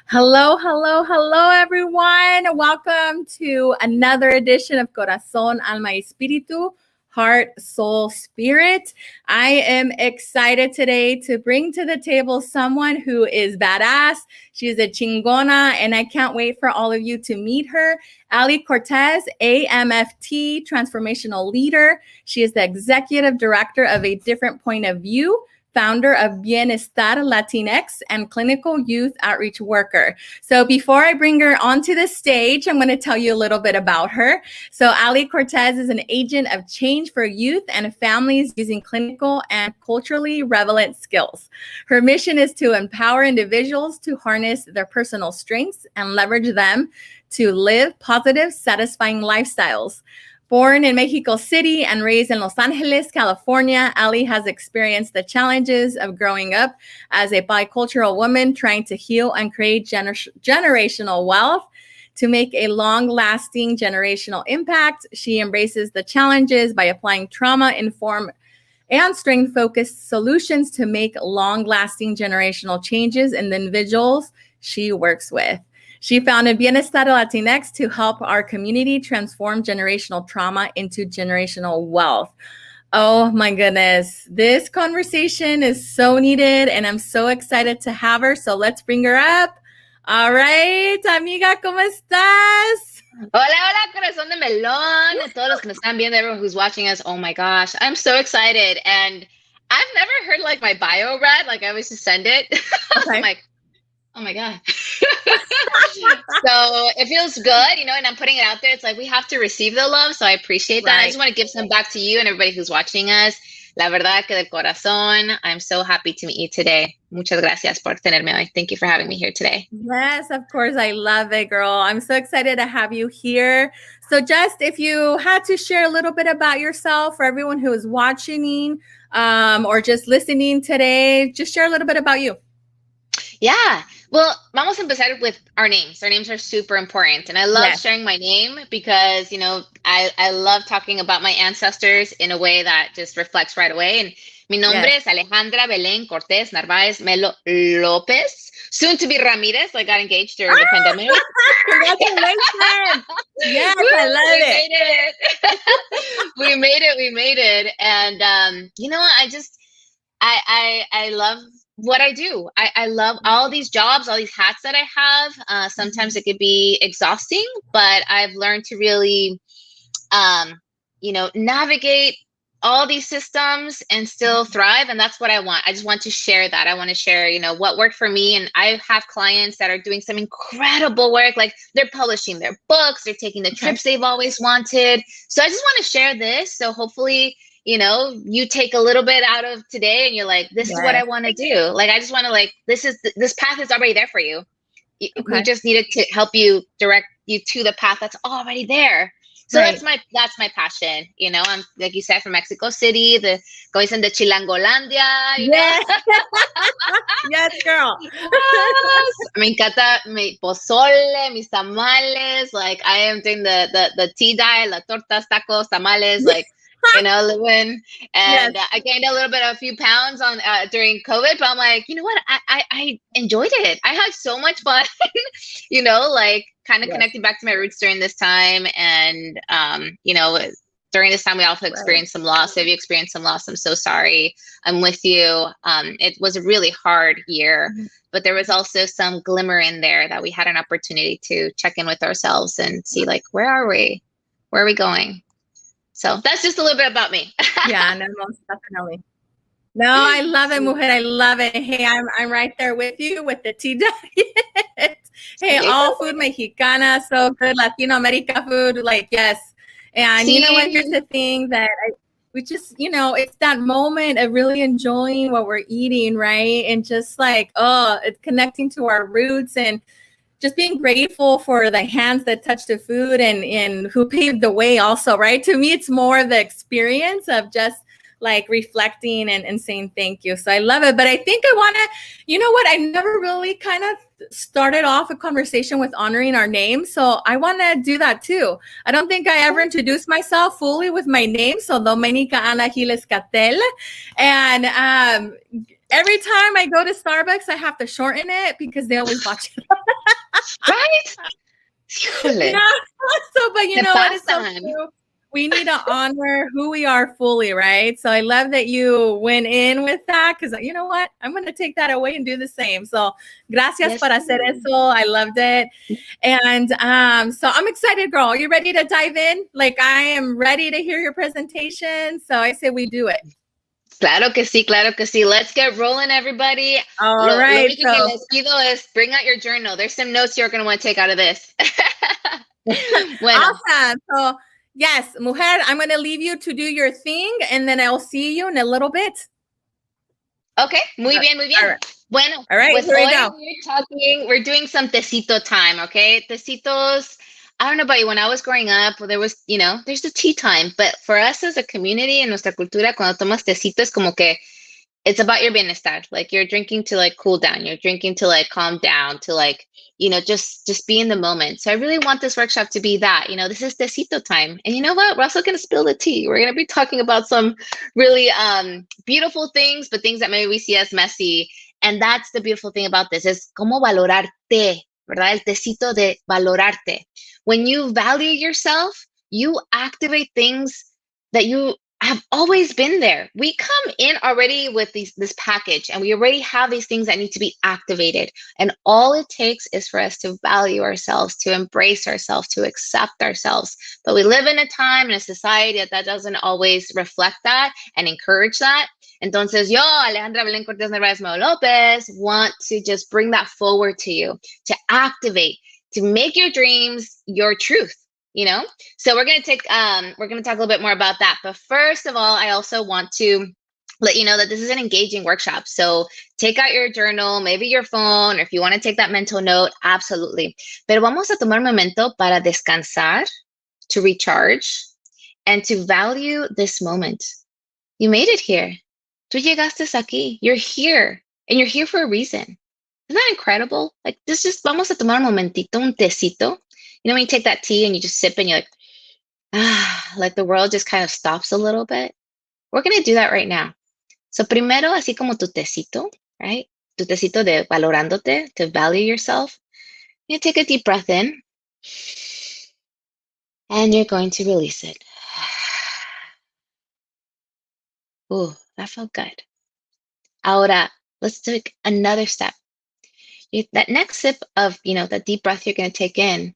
Hello, hello, hello, everyone. Welcome to another edition of Corazón, Alma y Espíritu, Heart, Soul, Spirit. I am excited today to bring to the table someone who is badass. She is a chingona, and I can't wait for all of you to meet her. Ali Cortes, AMFT, Transformational Leader. She is the Executive Director of A Different Point of View, founder of Bienestar, Latinx, and clinical youth outreach worker. So before I bring her onto the stage, I'm going to tell you a little bit about her. So Ali Cortes is an agent of change for youth and families using clinical and culturally relevant skills. Her mission is to empower individuals to harness their personal strengths and leverage them to live positive, satisfying lifestyles. Born in Mexico City and raised in Los Angeles, California, Ali has experienced the challenges of growing up as a bicultural woman trying to heal and create generational wealth. To make a long-lasting generational impact, she embraces the challenges by applying trauma-informed and strength-focused solutions to make long-lasting generational changes in the individuals she works with. She founded Bienestar Latinx to help our community transform generational trauma into generational wealth. Oh my goodness. This conversation is so needed and I'm so excited to have her. So let's bring her up. All right, amiga, ¿cómo estás? Hola, hola, corazón de melón. A todos los que nos están viendo, everyone who's watching us. Oh my gosh, I'm so excited. And I've never heard like my bio read. Like I always just send it. Okay. I'm like, oh my God. So it feels good, and I'm putting it out there. It's like we have to receive the love. So I appreciate that. Right. I just want to give some back to you and everybody who's watching us. La verdad que de corazón, I'm so happy to meet you today. Muchas gracias por tenerme hoy. Thank you for having me here today. Yes, of course. I love it, girl. I'm so excited to have you here. So just if you had to share a little bit about yourself for everyone who is watching or just listening today, just share a little bit about you. Yeah. Well, vamos a empezar with our names. Our names are super important. And I love Yes. sharing my name because, I love talking about my ancestors in a way that just reflects right away. And mi nombre Yes. es Alejandra Belén Cortes Narváez Melo López, soon to be Ramirez. I got engaged during the pandemic. Congratulations. Yes, Woo, I love it. We made it. And, you know what? I love what I do. I love all these jobs, all these hats that I have. Sometimes it could be exhausting, but I've learned to really, navigate all these systems and still thrive. And that's what I want. I just want to share that. I want to share, what worked for me. And I have clients that are doing some incredible work. Like they're publishing their books, they're taking the trips they've always wanted. So I just want to share this. So hopefully, you take a little bit out of today and you're like, this is what I want to do. Like, I just want to this path is already there for you. We just needed to help you direct you to the path that's already there. So that's my passion. I'm, like you said, from Mexico City, going into Chilangolandia. Yes. Yes, girl. Me encanta mi pozole, mis tamales. Like I am doing the tea dye, la tortas, tacos, tamales, like, living. And I gained a few pounds on during COVID, but I'm like, you know what? I enjoyed it. I had so much fun, kind of connecting back to my roots during this time. And, during this time, we also experienced some loss. If you experienced some loss, I'm so sorry. I'm with you. It was a really hard year, but there was also some glimmer in there that we had an opportunity to check in with ourselves and see, like, where are we? Where are we going? So that's just a little bit about me. Yeah, no, most definitely. No, I love it, mujer. I love it. Hey, I'm right there with you with the tea diet. Hey, all food Mexicana, so good. Latino America food, like, yes. And you know what? Here's the thing that we just, it's that moment of really enjoying what we're eating, right? And just like, it's connecting to our roots and just being grateful for the hands that touch the food and who paved the way also, right? To me, it's more of the experience of just like reflecting and saying thank you. So I love it. But I think I want to, you know what? I never really kind of started off a conversation with honoring our name. So I want to do that too. I don't think I ever introduced myself fully with my name. So Domenica Ana Giles Catel. And every time I go to Starbucks, I have to shorten it because they always watch it. Right? Yeah. So, but you Se know what? It's so pasan. true. We need to honor who we are fully, right? So I love that you went in with that because you know what? I'm going to take that away and do the same. So gracias Yes, por hacer eso. I loved it. And so I'm excited, girl. Are you ready to dive in? Like I am ready to hear your presentation. So I say we do it. Claro que sí, claro que sí. Let's get rolling, everybody. All Lo right. único que So les pido es bring out your journal. There's some notes you're going to want to take out of this. Bueno. awesome. So yes, mujer, I'm going to leave you to do your thing and then I'll see you in a little bit. Okay, muy bien, muy All bien. right. Bueno, All right, pues here we hoy go. we're doing some tecito time, okay? Tecitos, I don't know about you, when I was growing up, there was, there's the tea time, but for us as a community, en nuestra cultura, cuando tomas tecito es como que it's about your bienestar. Like you're drinking to like cool down. You're drinking to like calm down, to like, just be in the moment. So I really want this workshop to be that. This is tecito time. And you know what? We're also going to spill the tea. We're going to be talking about some really beautiful things, but things that maybe we see as messy. And that's the beautiful thing about this is cómo valorarte, ¿verdad? El tecito de valorarte. When you value yourself, you activate things that you have always been there. We come in already with this package and we already have these things that need to be activated. And all it takes is for us to value ourselves, to embrace ourselves, to accept ourselves. But we live in a time and a society that doesn't always reflect that and encourage that. Entonces yo, Alejandra Belén Cortes Narvaez Lopez, want to just bring that forward to you, to activate, to make your dreams your truth. So we're going to talk a little bit more about that. But first of all, I also want to let you know that this is an engaging workshop. So take out your journal, maybe your phone, or if you want to take that mental note, absolutely. Pero vamos a tomar un momento para descansar, to recharge, and to value this moment. You made it here. Tú llegaste aquí. You're here, and you're here for a reason. Isn't that incredible? Like this, just vamos a tomar un momentito, un tecito. When you take that tea and you just sip and you're like, like the world just kind of stops a little bit. We're going to do that right now. So primero, así como tu tecito, right? Tu tecito de valorándote, to value yourself. You take a deep breath in and you're going to release it. Ooh, that felt good. Ahora, let's take another step. That next sip of, that deep breath you're going to take in,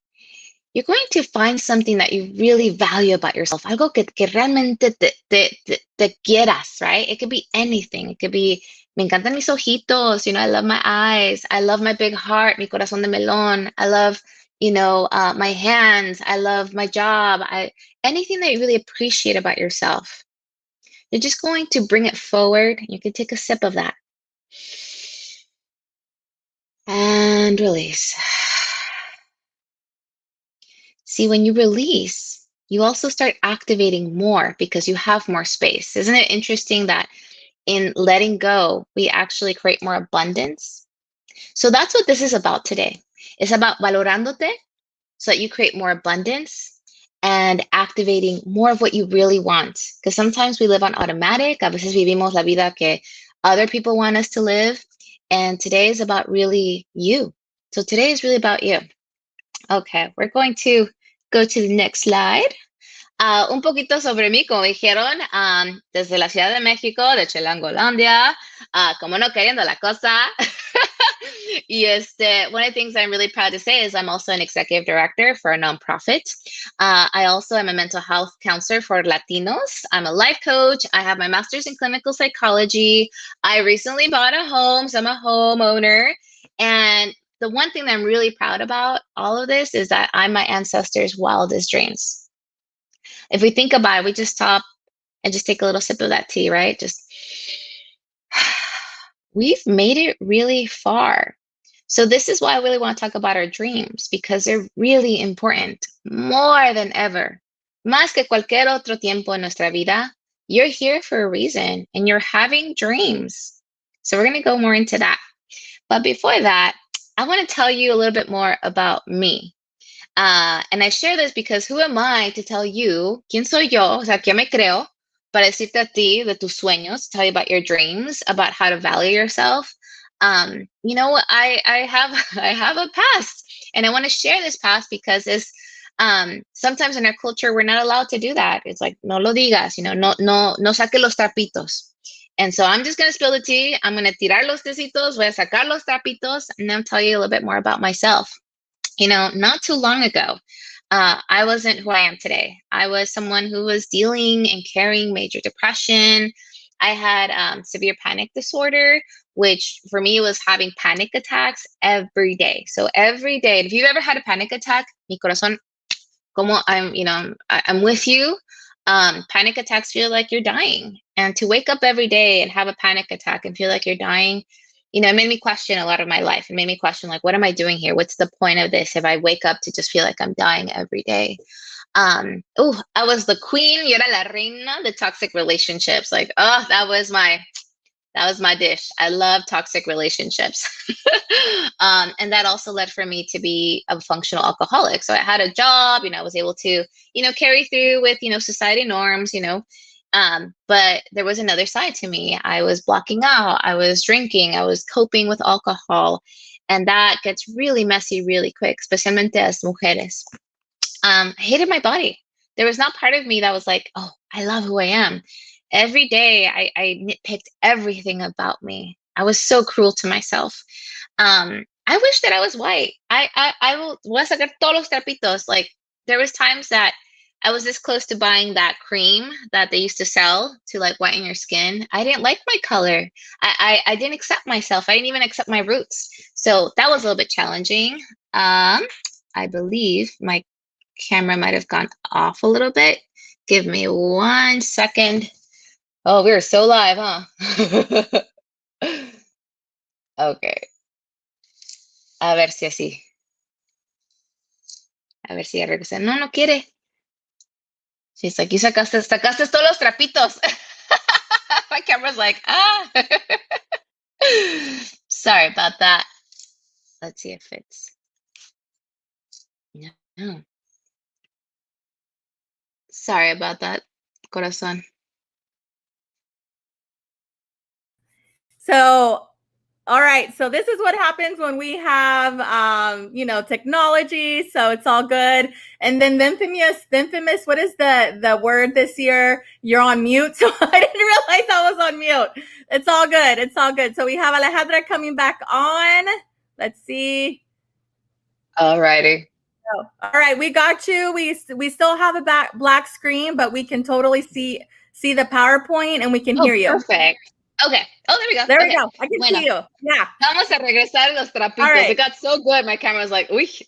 you're going to find something that you really value about yourself, algo que realmente te quieras, right? It could be anything. It could be, me encantan mis ojitos, I love my eyes. I love my big heart, mi corazón de melón. I love, my hands. I love my job. Anything that you really appreciate about yourself. You're just going to bring it forward. You can take a sip of that. And release. See, when you release, you also start activating more because you have more space. Isn't it interesting that in letting go, we actually create more abundance? So that's what this is about today. It's about valorándote so that you create more abundance and activating more of what you really want. Because sometimes we live on automatic. A veces vivimos la vida que other people want us to live. And today is about really you. So today is really about you. Okay, we're going to go to the next slide. Un poquito sobre mí, como dijeron, desde la Ciudad de México, de Chilangolandia, como no queriendo la cosa. Y one of the things I'm really proud to say is I'm also an executive director for a nonprofit. I also am a mental health counselor for Latinos. I'm a life coach. I have my master's in clinical psychology. I recently bought a home, so I'm a homeowner. And the one thing that I'm really proud about all of this is that I'm my ancestors' wildest dreams. If we think about it, we just stop and just take a little sip of that tea, right? We've made it really far. So this is why I really want to talk about our dreams, because they're really important, more than ever. Más que cualquier otro tiempo en nuestra vida, you're here for a reason and you're having dreams. So we're going to go more into that. But before that, I want to tell you a little bit more about me. And I share this because who am I to tell you, ¿quién soy yo? O sea, ¿quién me creo para decirte a ti de tus sueños, tell you about your dreams, about how to value yourself? I have I have a past. And I want to share this path because it's sometimes in our culture, we're not allowed to do that. It's like, no lo digas, no saque los trapitos. And so I'm just going to spill the tea. I'm going to tirar los tecitos, voy a sacar los trapitos, and then tell you a little bit more about myself. Not too long ago, I wasn't who I am today. I was someone who was dealing and carrying major depression. I had severe panic disorder, which for me was having panic attacks every day. So every day, if you've ever had a panic attack, mi corazón, como I'm with you. Panic attacks feel like you're dying. And to wake up every day and have a panic attack and feel like you're dying, it made me question a lot of my life. It made me question, like, what am I doing here? What's the point of this if I wake up to just feel like I'm dying every day? I was the queen, yo era la reina de toxic relationships. Like, that was my dish. I love toxic relationships. And that also led for me to be a functional alcoholic. So I had a job, I was able to, carry through with, society norms, but there was another side to me. I was blocking out, I was drinking, I was coping with alcohol. And that gets really messy really quick, especialmente as mujeres. I hated my body. There was not part of me that was like, oh, I love who I am. Every day I nitpicked everything about me. I was so cruel to myself. I wish that I was white. I will voy a sacar todos los trapitos. Like, there was times that I was this close to buying that cream that they used to sell to like whiten your skin. I didn't like my color. I didn't accept myself. I didn't even accept my roots. So that was a little bit challenging. I believe my camera might have gone off a little bit. Give me 1 second. Oh, we are so live, huh? Okay. A ver si así. A ver si ya regresa. No quiere. She's like, you sacaste todos los trapitos. My camera's like, Sorry about that. Let's see if it's. No. Sorry about that, corazón. So, all right. So this is what happens when we have, technology. So it's all good. And then the infamous, what is the word this year? You're on mute. So I didn't realize I was on mute. It's all good. It's all good. So we have Alejandra coming back on. Let's see. All righty. Oh, all right. We got you. We still have a black screen, but we can totally see the PowerPoint and we can hear you. Perfect. Okay. Oh, there we go. There we go. I can see you. Yeah. Vamos a regresar los trapitos. Right. It got so good. My camera was like, uy.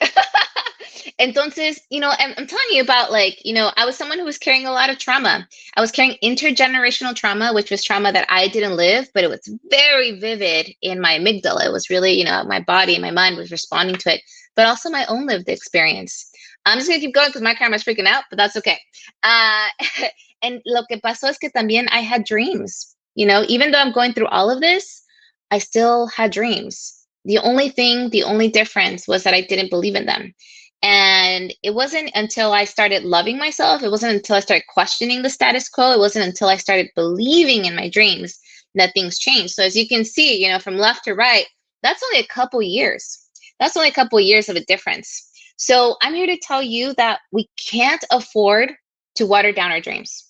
Entonces, I'm telling you about, like, I was someone who was carrying a lot of trauma. I was carrying intergenerational trauma, which was trauma that I didn't live, but it was very vivid in my amygdala. It was really, my body, my mind was responding to it, but also my own lived experience. I'm just going to keep going because my camera's freaking out, but that's okay. And lo que pasó es que también I had dreams. Even though I'm going through all of this, I still had dreams. The only difference was that I didn't believe in them. And it wasn't until I started loving myself, it wasn't until I started questioning the status quo, it wasn't until I started believing in my dreams that things changed. So as you can see, from left to right, that's only a couple years. That's only a couple years of a difference. So I'm here to tell you that we can't afford to water down our dreams.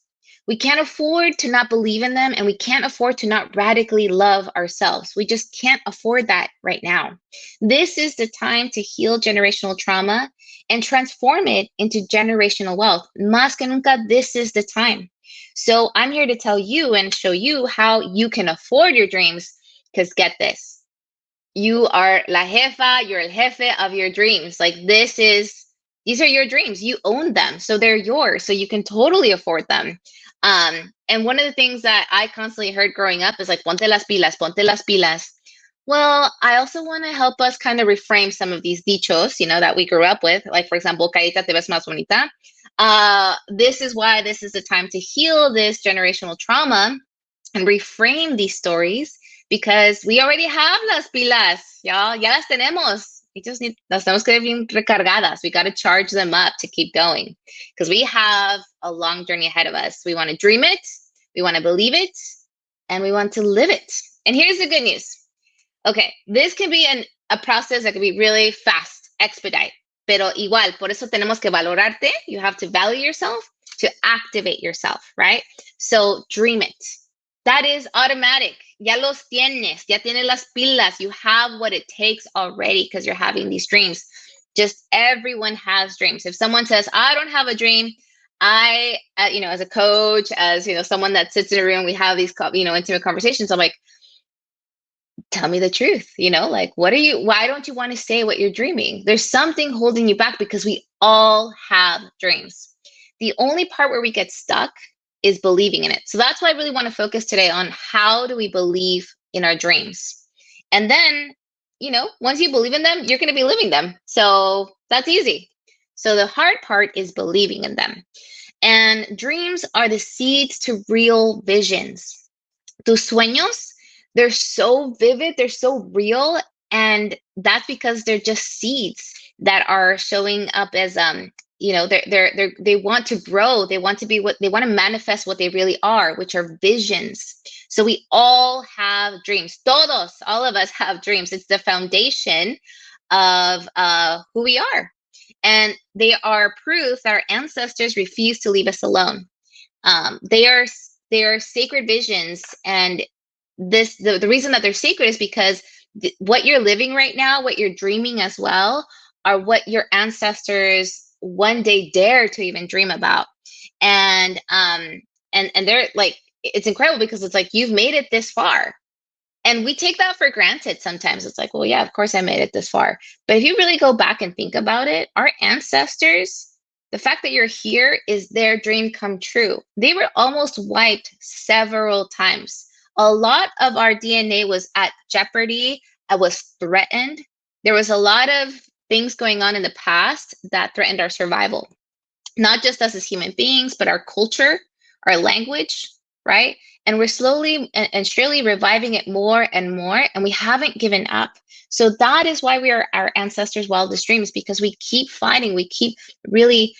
We can't afford to not believe in them, and we can't afford to not radically love ourselves. We just can't afford that right now. This is the time to heal generational trauma and transform it into generational wealth. Más que nunca, this is the time. So I'm here to tell you and show you how you can afford your dreams, because get this. You are la jefa, you're el jefe of your dreams. Like, these are your dreams. You own them. So they're yours. So you can totally afford them. And one of the things that I constantly heard growing up is like, ponte las pilas, ponte las pilas. Well, I also want to help us kind of reframe some of these dichos, that we grew up with. Like, for example, carita te ves más bonita. This is why this is the time to heal this generational trauma and reframe these stories, because we already have las pilas, y'all. Ya las tenemos. We just las tenemos que bien recargadas. We got to charge them up to keep going, because we have a long journey ahead of us. We want to dream it, we want to believe it, and we want to live it. And here's the good news. Okay, this can be a process that can be really fast. expedite. Pero igual, por eso tenemos que valorarte. You have to value yourself to activate yourself, right? So dream it. That is automatic. Ya los tienes. Ya tienes las pilas. You have what it takes already because you're having these dreams. Just everyone has dreams. If someone says, I don't have a dream, I, as a coach, as, someone that sits in a room, we have these, intimate conversations. I'm like, tell me the truth, like, why don't you want to say what you're dreaming? There's something holding you back because we all have dreams. The only part where we get stuck is believing in it. So that's why I really want to focus today on how do we believe in our dreams? And then, once you believe in them, you're going to be living them. So that's easy. So the hard part is believing in them. And dreams are the seeds to real visions. Tus sueños, they're so vivid, they're so real, and that's because they're just seeds that are showing up as they want to grow, they want to manifest what they really are, which are visions. So we all have dreams. Todos, all of us have dreams. It's the foundation of who we are, and they are proof that our ancestors refused to leave us alone. They are sacred visions, and the reason that they're sacred is because what you're living right now, what you're dreaming as well, are what your ancestors one day dared to even dream about. And they're like, it's incredible because it's like you've made it this far. And we take that for granted sometimes. It's like, well, yeah, of course I made it this far. But if you really go back and think about it, our ancestors, the fact that you're here is their dream come true. They were almost wiped several times. A lot of our DNA was at jeopardy, was threatened. There was a lot of things going on in the past that threatened our survival, not just us as human beings, but our culture, our language, right? And we're slowly and surely reviving it more and more, and we haven't given up. So that is why we are our ancestors' wildest dreams, because we keep fighting, we keep really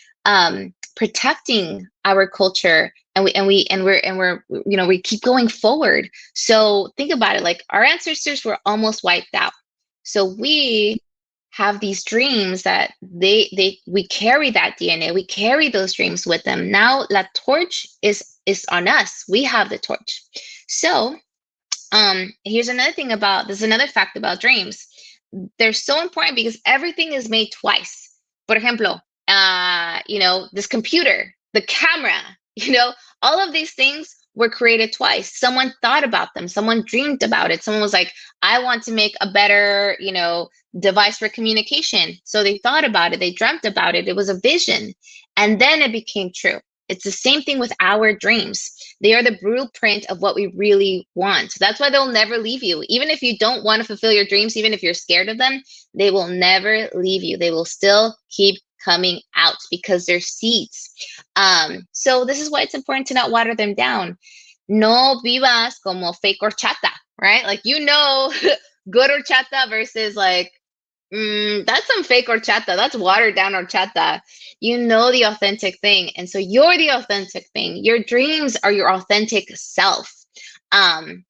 protecting our culture, and we keep going forward. So think about it, like our ancestors were almost wiped out. So we have these dreams that we carry that DNA, we carry those dreams with them. Now la torch is on us. We have the torch. So here's another thing there's another fact about dreams. They're so important because everything is made twice. Por ejemplo, this computer, the camera, all of these things were created twice. Someone thought about them. Someone dreamed about it. Someone was like, I want to make a better, device for communication. So they thought about it. They dreamt about it. It was a vision. And then it became true. It's the same thing with our dreams. They are the blueprint of what we really want. That's why they'll never leave you. Even if you don't want to fulfill your dreams, even if you're scared of them, they will never leave you. They will still keep coming out because they're seeds. So this is why it's important to not water them down. No vivas como fake horchata, right? Like, good horchata versus like, that's some fake horchata. That's watered down horchata. The authentic thing. And so you're the authentic thing. Your dreams are your authentic self. And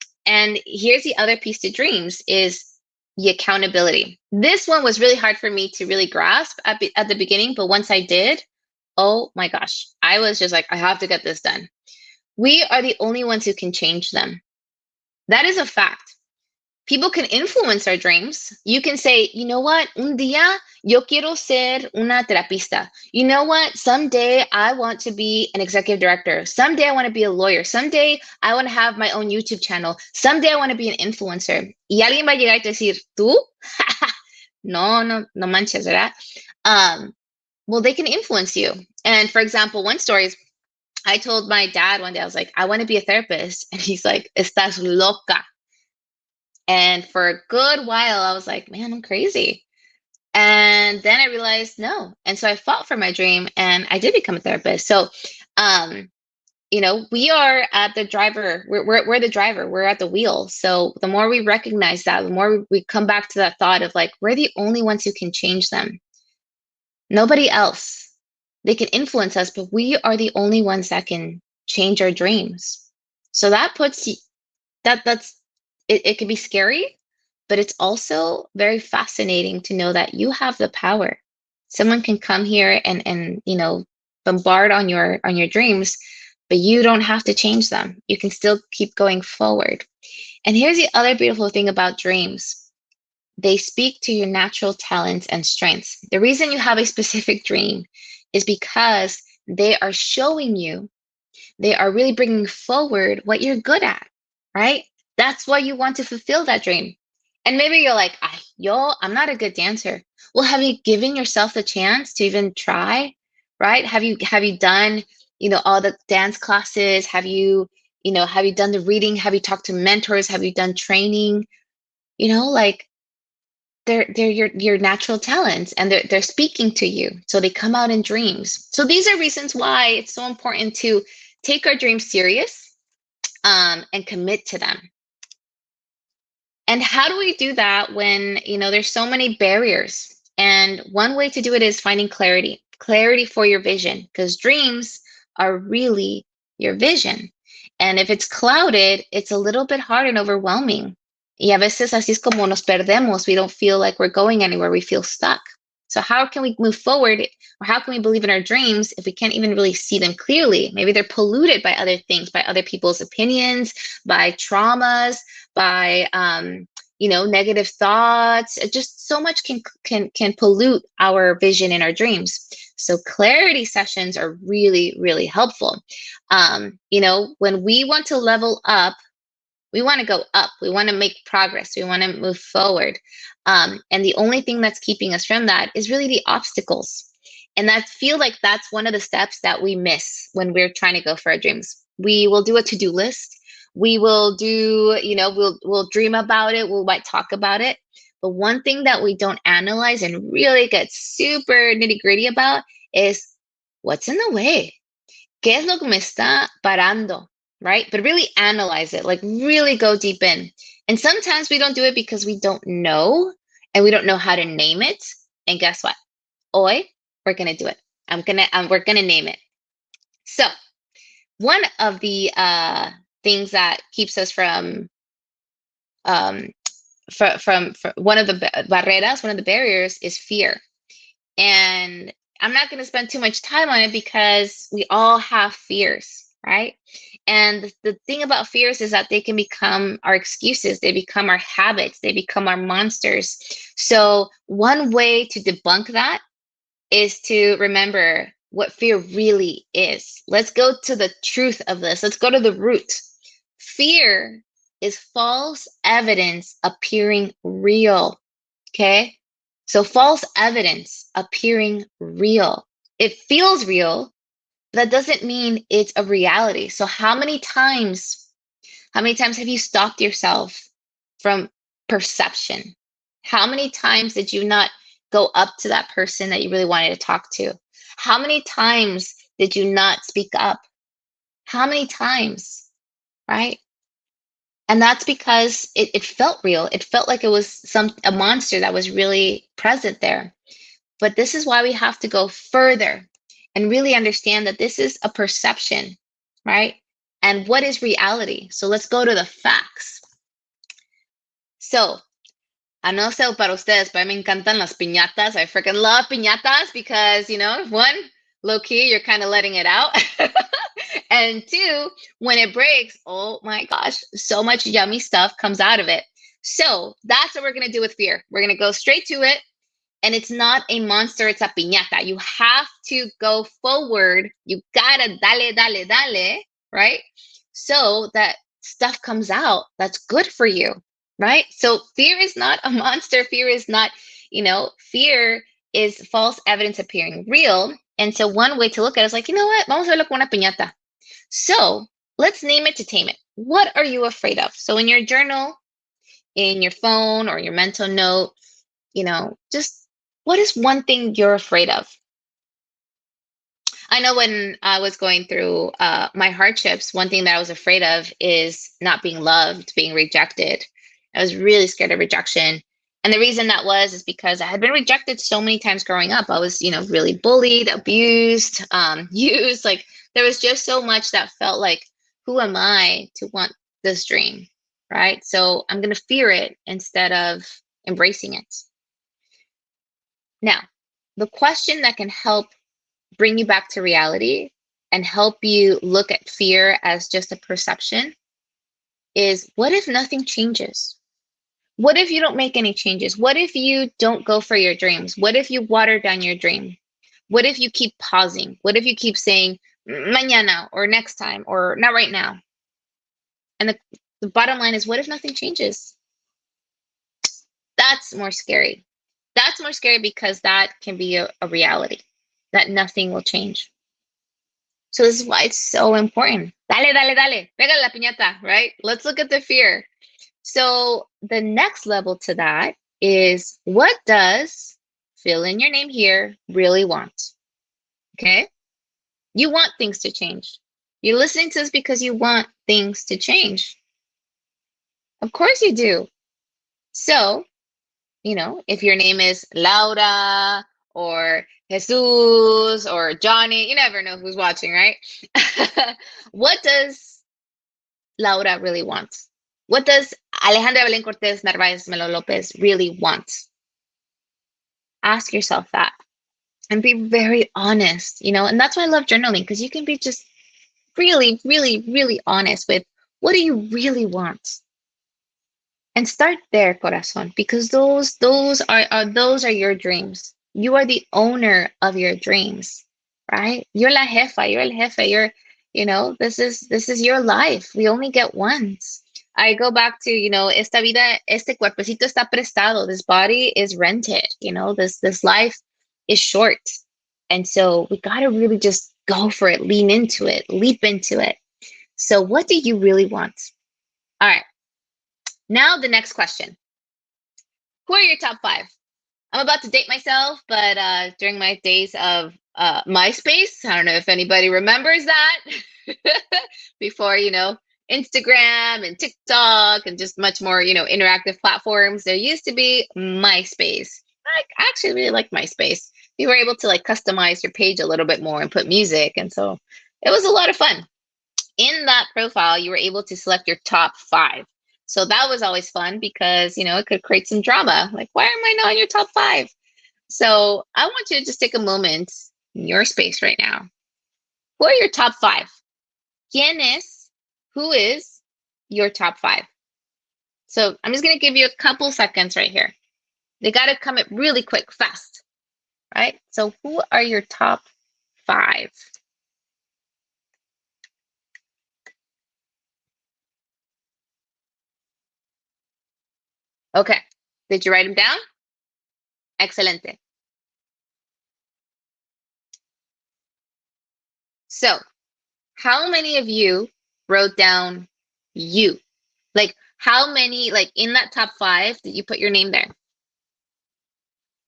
here's the other piece to dreams is the accountability. This one was really hard for me to really grasp at the beginning, but once I did, oh my gosh, I was just like, I have to get this done. We are the only ones who can change them. That is a fact. People can influence our dreams. You can say, you know what, un día yo quiero ser una terapista. You know what, someday I want to be an executive director. Someday I want to be a lawyer. Someday I want to have my own YouTube channel. Someday I want to be an influencer. Y alguien va a llegar y decir, ¿tú? No manches, ¿verdad? Well, they can influence you. And for example, one story is, I told my dad one day, I was like, I want to be a therapist. And he's like, estás loca. And for a good while, I was like, man, I'm crazy. And then I realized no. And so I fought for my dream and I did become a therapist. So, we are at the driver. We're the driver. We're at the wheel. So the more we recognize that, the more we come back to that thought of like, we're the only ones who can change them. Nobody else. They can influence us, but we are the only ones that can change our dreams. So that puts it can be scary, but it's also very fascinating to know that you have the power. Someone can come here and bombard on your dreams, but you don't have to change them. You can still keep going forward. And here's the other beautiful thing about dreams. They speak to your natural talents and strengths. The reason you have a specific dream is because they are showing you, they are really bringing forward what you're good at, right? That's why you want to fulfill that dream. And maybe you're like, I'm not a good dancer. Well, have you given yourself the chance to even try, right? Have you done, all the dance classes? Have you done the reading? Have you talked to mentors? Have you done training? Like they're your natural talents, and they're speaking to you. So they come out in dreams. So these are reasons why it's so important to take our dreams serious, and commit to them. And how do we do that when, there's so many barriers? And one way to do it is finding clarity for your vision, because dreams are really your vision. And if it's clouded, it's a little bit hard and overwhelming. Y a veces así es como nos perdemos. We don't feel like we're going anywhere. We feel stuck. So how can we move forward, or how can we believe in our dreams if we can't even really see them clearly? Maybe they're polluted by other things, by other people's opinions, by traumas, by negative thoughts. Just so much can pollute our vision in our dreams. So clarity sessions are really, really helpful. When we want to level up, we want to go up. We want to make progress. We want to move forward. And the only thing that's keeping us from that is really the obstacles. And I feel like that's one of the steps that we miss when we're trying to go for our dreams. We will do a to-do list. We will do, we'll dream about it. We might talk about it. But one thing that we don't analyze and really get super nitty-gritty about is what's in the way. ¿Qué es lo que me está parando? Right? But really analyze it, like really go deep in. And sometimes we don't do it because we don't know, and we don't know how to name it. And guess what? Hoy, we're going to do it. We're going to name it. So one of the things that keeps us from one of the barreras, one of the barriers is fear. And I'm not going to spend too much time on it because we all have fears, right? And the thing about fears is that they can become our excuses. They become our habits. They become our monsters. So one way to debunk that is to remember what fear really is. Let's go to the truth of this. Let's go to the root. Fear is false evidence appearing real. Okay? So false evidence appearing real. It feels real, but that doesn't mean it's a reality. So how many times have you stopped yourself from perception? How many times did you not go up to that person that you really wanted to talk to? How many times did you not speak up? How many times, right? And that's because it felt real. It felt like it was a monster that was really present there. But this is why we have to go further and really understand that this is a perception, right? And what is reality? So let's go to the facts. So, I no sé para ustedes, but me encantan las piñatas. I freaking love piñatas because, one, low key, you're kind of letting it out. And two, when it breaks, oh my gosh, so much yummy stuff comes out of it. So that's what we're going to do with fear. We're going to go straight to it. And it's not a monster, it's a piñata. You have to go forward. You gotta dale, right? So that stuff comes out that's good for you, right? So fear is not a monster. Fear is not, fear is false evidence appearing real. And so one way to look at it is like, you know what? Vamos a verlo con una piñata. So let's name it to tame it. What are you afraid of? So in your journal, in your phone or your mental note, just what is one thing you're afraid of? I know when I was going through my hardships, one thing that I was afraid of is not being loved, being rejected. I was really scared of rejection. And the reason that is because I had been rejected so many times growing up. I was, really bullied, abused, used. Like there was just so much that felt like, who am I to want this dream? right? So I'm going to fear it instead of embracing it. Now, the question that can help bring you back to reality and help you look at fear as just a perception is, what if nothing changes? What if you don't make any changes? What if you don't go for your dreams? What if you water down your dream? What if you keep pausing? What if you keep saying mañana or next time or not right now? And the bottom line is, what if nothing changes? That's more scary. That's more scary because that can be a reality, that nothing will change. So this is why it's so important. Dale, dale, dale. Pega la piñata, right? Let's look at the fear. So the next level to that is, what does, fill in your name here, really want? Okay? You want things to change. You're listening to this because you want things to change. Of course you do. So, if your name is Laura or Jesus or Johnny, you never know who's watching, right? What does Laura really want? What does Alejandra Belén Cortes Narváez Melo Lopez really want? Ask yourself that and be very honest, and that's why I love journaling, because you can be just really, really, really honest with, what do you really want? And start there, corazón, because those are your dreams. You are the owner of your dreams, right? You're la jefa, you're el jefe, this is your life. We only get once. I go back to, esta vida, este cuerpecito está prestado. This body is rented, this life is short. And so we got to really just go for it, lean into it, leap into it. So what do you really want? All right. Now the next question. Who are your top 5? I'm about to date myself, but during my days of MySpace, I don't know if anybody remembers that, before, Instagram and TikTok and just much more, interactive platforms, there used to be MySpace. I actually really like MySpace. You were able to customize your page a little bit more and put music. And so it was a lot of fun. In that profile, you were able to select your top 5. So that was always fun because, it could create some drama. Like, why am I not in your top 5? So I want you to just take a moment in your space right now. Who are your top 5? Who is your top 5? So I'm just going to give you a couple seconds right here. They got to come up really quick, fast, right? So who are your top 5? Okay. Did you write them down? Excelente. So how many of you wrote down you? How many, in that top 5, did you put your name there?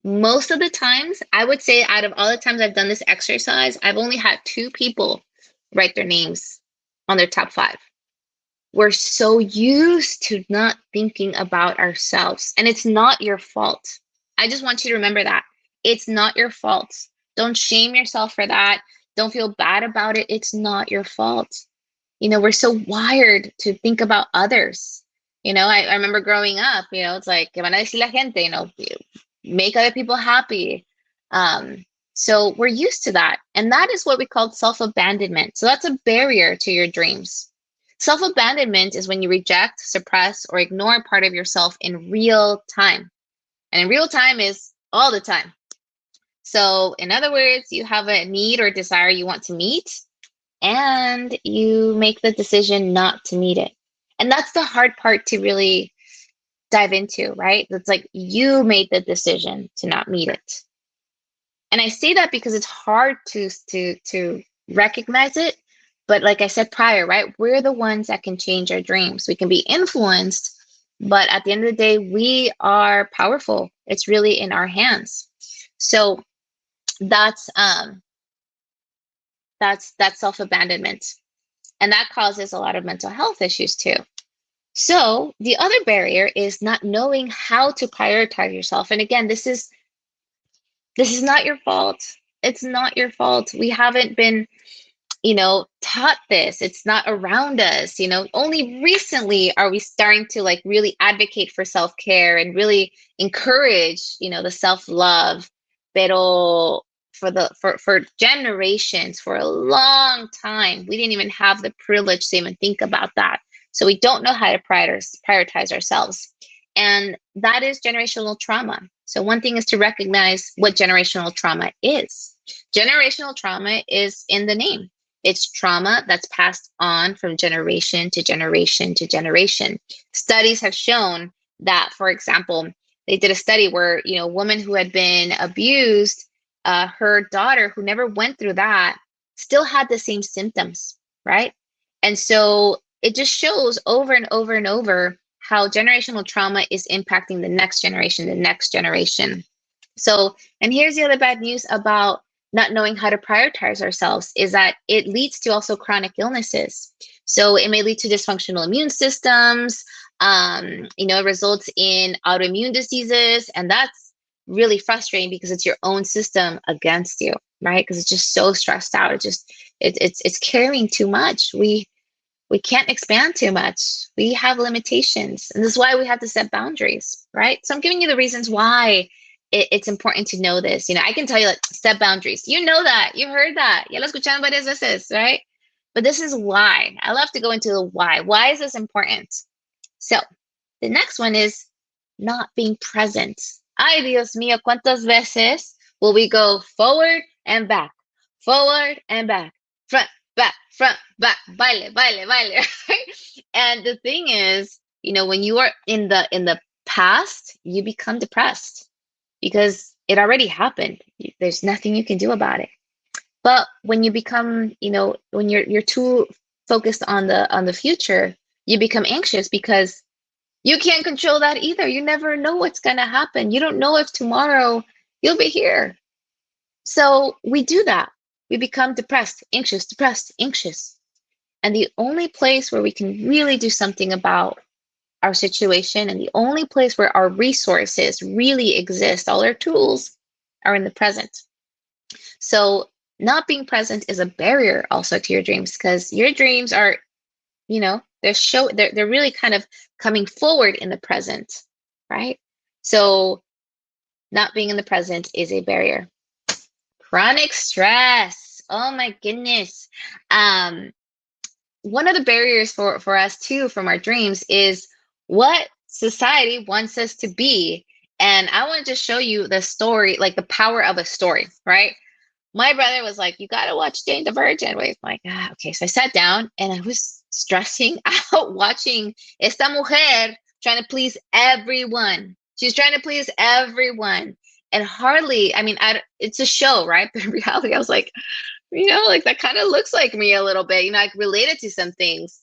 Most of the times, I would say out of all the times I've done this exercise, I've only had 2 people write their names on their top 5. We're so used to not thinking about ourselves, and it's not your fault. I just want you to remember that. It's not your fault. Don't shame yourself for that. Don't feel bad about it. It's not your fault. We're so wired to think about others. I remember growing up, it's like, que van a decir la gente, make other people happy. So we're used to that. And that is what we call self-abandonment. So that's a barrier to your dreams. Self-abandonment is when you reject, suppress, or ignore a part of yourself in real time. And in real time is all the time. So in other words, you have a need or desire you want to meet, and you make the decision not to meet it. And that's the hard part to really dive into, right? It's like you made the decision to not meet it. And I say that because it's hard to recognize it. But like I said prior, right? We're the ones that can change our dreams. We can be influenced, but at the end of the day, we are powerful. It's really in our hands. So that's self-abandonment. And that causes a lot of mental health issues too. So the other barrier is not knowing how to prioritize yourself. And again, this is not your fault. It's not your fault. We haven't been taught this. It's not around us. Only recently are we starting to like really advocate for self-care and really encourage, the self-love. Pero for generations, for a long time, we didn't even have the privilege to even think about that. So we don't know how to prioritize ourselves. And that is generational trauma. So one thing is to recognize what generational trauma is. Generational trauma is in the name. It's trauma that's passed on from generation to generation to generation. Studies have shown that, for example, they did a study where, a woman who had been abused, her daughter who never went through that still had the same symptoms, right? And so it just shows over and over and over how generational trauma is impacting the next generation, the next generation. So, and here's the other bad news about not knowing how to prioritize ourselves is that it leads to also chronic illnesses. So it may lead to dysfunctional immune systems. It results in autoimmune diseases, and that's really frustrating because it's your own system against you, right? Because it's just so stressed out. It's carrying too much. We can't expand too much. We have limitations, and this is why we have to set boundaries, right? So I'm giving you the reasons why it's important to know this. I can tell you, like, set boundaries. You know that. You've heard that. Ya lo escucharon varias veces, right? But this is why. I love to go into the why. Why is this important? So the next one is not being present. Ay, Dios mío, ¿cuántas veces will we go forward and back, front, back, baile, baile, baile, right? And the thing is, when you are in the past, you become depressed because it already happened. There's nothing you can do about it. But when you become, when you're too focused on the future, you become anxious because you can't control that either. You never know what's going to happen. You don't know if tomorrow you'll be here. So we do that. We become depressed, anxious. And the only place where we can really do something about our situation, and the only place where our resources really exist, all our tools, are in the present. So not being present is a barrier also to your dreams, because your dreams are, they're really kind of coming forward in the present, right? So not being in the present is a barrier. Chronic stress. Oh my goodness. One of the barriers for us too from our dreams is what society wants us to be. And I want to just show you the story, like the power of a story, right? My brother was like, you got to watch Jane the Virgin. Wait, I'm like, okay. So I sat down and I was stressing out watching esta mujer trying to please everyone. She's trying to please everyone. And hardly, it's a show, right? But in reality, I was like, like that kind of looks like me a little bit, I related to some things.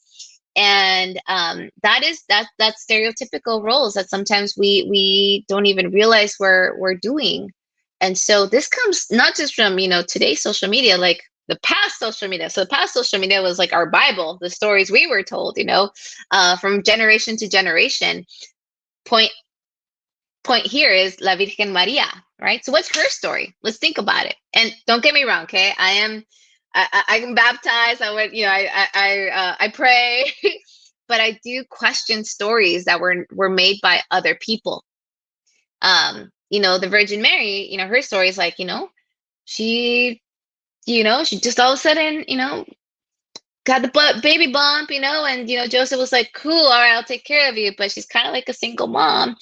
And that's stereotypical roles that sometimes we don't even realize we're doing. And so this comes not just from, today's social media, like the past social media. So the past social media was like our Bible, the stories we were told, from generation to generation. Point here is La Virgen Maria, right? So what's her story? Let's think about it. And don't get me wrong, okay? I am baptized. I pray, but I do question stories that were made by other people. The Virgin Mary, her story is like, she just all of a sudden, got the baby bump, and Joseph was like, cool, all right, I'll take care of you, but she's kind of like a single mom.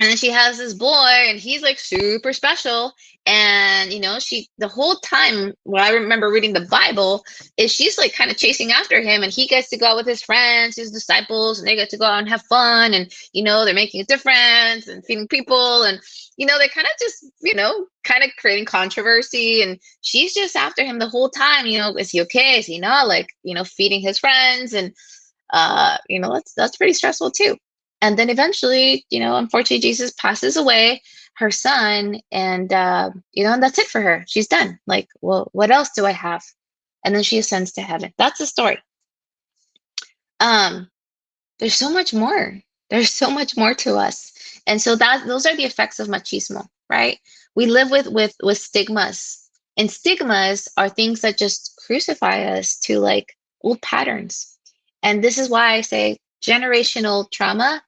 And then she has this boy, and he's like super special. And, the whole time, what I remember reading the Bible is she's like kind of chasing after him, and he gets to go out with his friends, his disciples, and they get to go out and have fun. And, they're making a difference and feeding people. And, they're kind of just, kind of creating controversy. And she's just after him the whole time, is he okay? Is he not? Like, feeding his friends. And, that's pretty stressful too. And then eventually, unfortunately, Jesus passes away, her son, and, and that's it for her. She's done. Like, well, what else do I have? And then she ascends to heaven. That's the story. There's so much more. There's so much more to us. And so those are the effects of machismo, right? We live with stigmas And stigmas are things that just crucify us to like old patterns. And this is why I say generational trauma.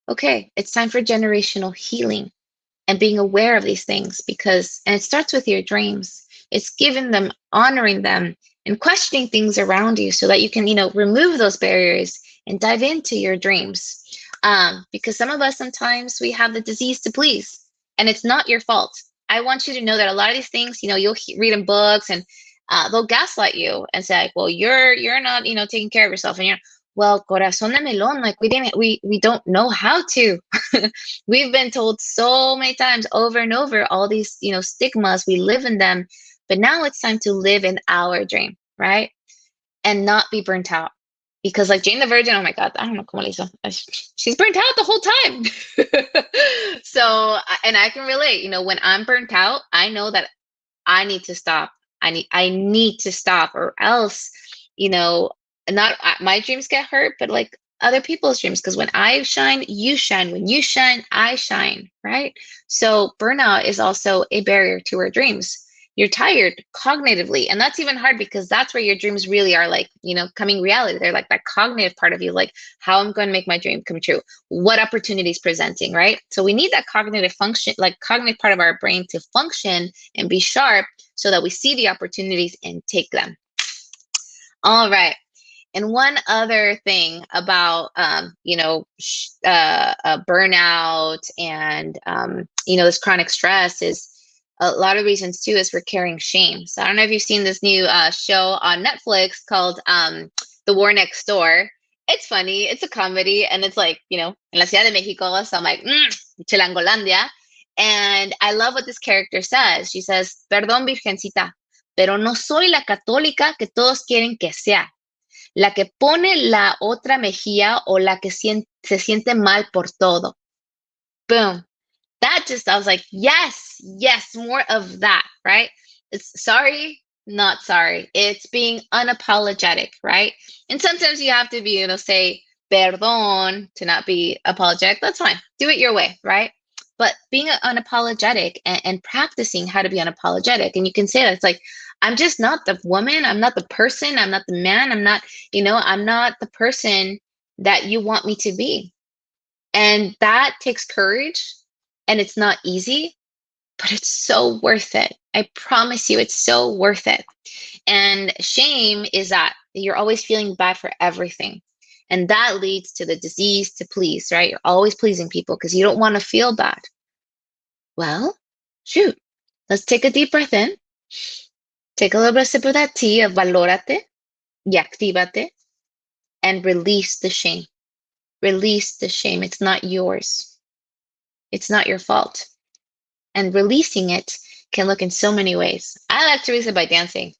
Okay, it's time for generational healing and being aware of these things, because, and it starts with your dreams. It's giving them, honoring them, and questioning things around you so that you can, remove those barriers and dive into your dreams. Because some of us, sometimes we have the disease to please, and it's not your fault. I want you to know that a lot of these things, you'll read in books, and they'll gaslight you and say, like, well, you're not, taking care of yourself, and you're, well, corazón de melón, like we don't know how to. We've been told so many times over and over all these, stigmas, we live in them, but now it's time to live in our dream, right? And not be burnt out. Because like Jane the Virgin, oh my God, I don't know, como le hizo. She's burnt out the whole time. So, and I can relate, when I'm burnt out, I know that I need to stop. I need to stop, or else, not my dreams get hurt, but like other people's dreams. Because when I shine, you shine. When you shine, I shine, right? So burnout is also a barrier to our dreams. You're tired cognitively, and that's even hard, because that's where your dreams really are, like, coming reality. They're like that cognitive part of you, like how I'm going to make my dream come true, what opportunities presenting, right? So we need that cognitive function, like cognitive part of our brain, to function and be sharp so that we see the opportunities and take them. All right. And one other thing about, burnout and, this chronic stress is, a lot of reasons too is for carrying shame. So I don't know if you've seen this new show on Netflix called The War Next Door. It's funny. It's a comedy, and it's like, en la Ciudad de Mexico. So I'm like, Chilangolandia. And I love what this character says. She says, perdón, virgencita, pero no soy la católica que todos quieren que sea. La que pone la otra mejilla, o la que se siente mal por todo. Boom. That just, I was like, yes, more of that, right? It's sorry, not sorry. It's being unapologetic, right? And sometimes you have to be, say perdón to not be apologetic. That's fine. Do it your way, right? But being unapologetic and practicing how to be unapologetic. And you can say that it's like, I'm just not the woman. I'm not the person. I'm not the man. I'm not, I'm not the person that you want me to be. And that takes courage. And it's not easy, but it's so worth it. I promise you, it's so worth it. And shame is that you're always feeling bad for everything. And that leads to the disease to please, right? You're always pleasing people because you don't want to feel bad. Well, shoot, let's take a deep breath in. Take a little bit of sip of that tea of valórate y actívate, and release the shame. Release the shame. It's not yours. It's not your fault. And releasing it can look in so many ways. I like to release it by dancing.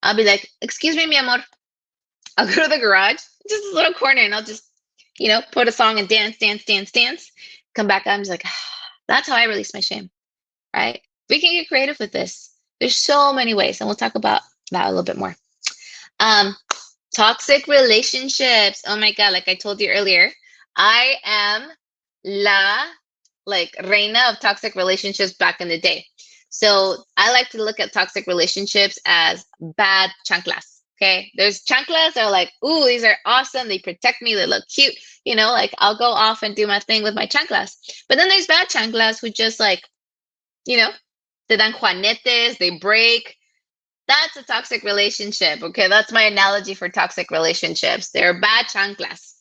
I'll be like, excuse me, mi amor. I'll go to the garage, just a little corner, and I'll just, put a song and dance. Come back up, I'm just like, that's how I release my shame, right? We can get creative with this. There's so many ways, and we'll talk about that a little bit more. Toxic relationships. Oh my God, like I told you earlier, I am la reina of toxic relationships back in the day. So I like to look at toxic relationships as bad chanclas. Okay. There's chanclas that are like, ooh, these are awesome. They protect me. They look cute. I'll go off and do my thing with my chanclas. But then there's bad chanclas who just like, te dan juanetes, they break. That's a toxic relationship. Okay. That's my analogy for toxic relationships. They're bad chanclas.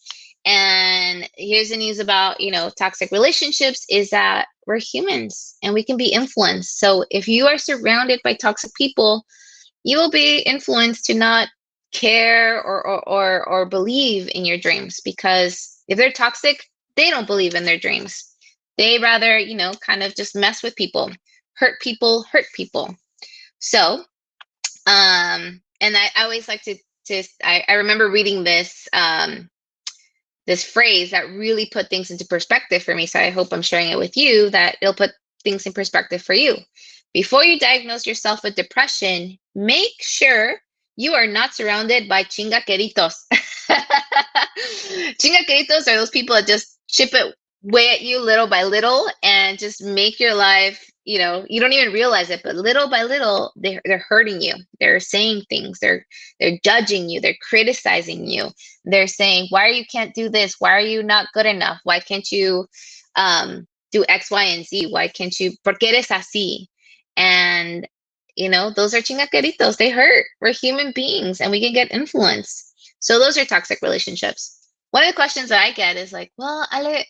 And here's the news about, toxic relationships is that we're humans and we can be influenced. So if you are surrounded by toxic people, you will be influenced to not care or believe in your dreams, because if they're toxic, they don't believe in their dreams. They rather, kind of just mess with people, hurt people. So, and I always like to I remember reading this, this phrase that really put things into perspective for me. So I hope I'm sharing it with you, that it'll put things in perspective for you. Before you diagnose yourself with depression, make sure you are not surrounded by chingaqueritos. Chingaqueritos are those people that just chip it away at you little by little and just make your life, you know, you don't even realize it, but little by little, they're hurting you. They're saying things. They're judging you. They're criticizing you. They're saying, why you can't do this? Why are you not good enough? Why can't you do X, Y, and Z? Why can't you? ¿Por qué eres así? And you know, those are chingaqueritos. They hurt. We're human beings, and we can get influenced. So those are toxic relationships. One of the questions that I get is like, well, Ale,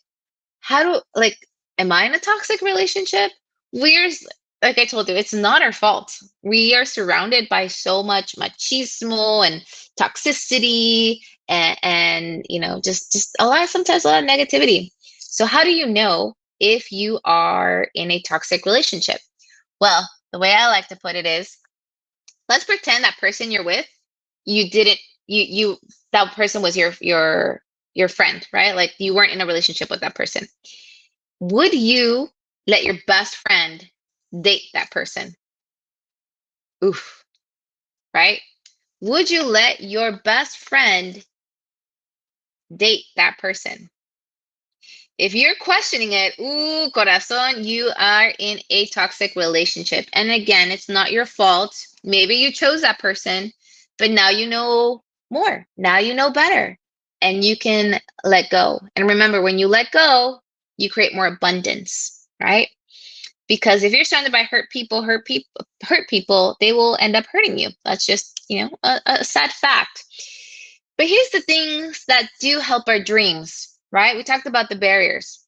how do, like, am I in a toxic relationship? We're, like I told you, it's not our fault. We are surrounded by so much machismo and toxicity and you know, just sometimes a lot of negativity. So how do you know if you are in a toxic relationship? Well, the way I like to put it is, let's pretend that person you're with, you didn't, you that person was your friend, right? Like you weren't in a relationship with that person. Would you let your best friend date that person? Oof, right? Would you let your best friend date that person? If you're questioning it, ooh, corazón, you are in a toxic relationship. And again, it's not your fault. Maybe you chose that person, but now you know more. Now you know better. And you can let go. And remember, when you let go, you create more abundance, right? Because if you're surrounded by hurt people, they will end up hurting you. That's just, you know, a sad fact. But here's the things that do help our dreams, right? We talked about the barriers.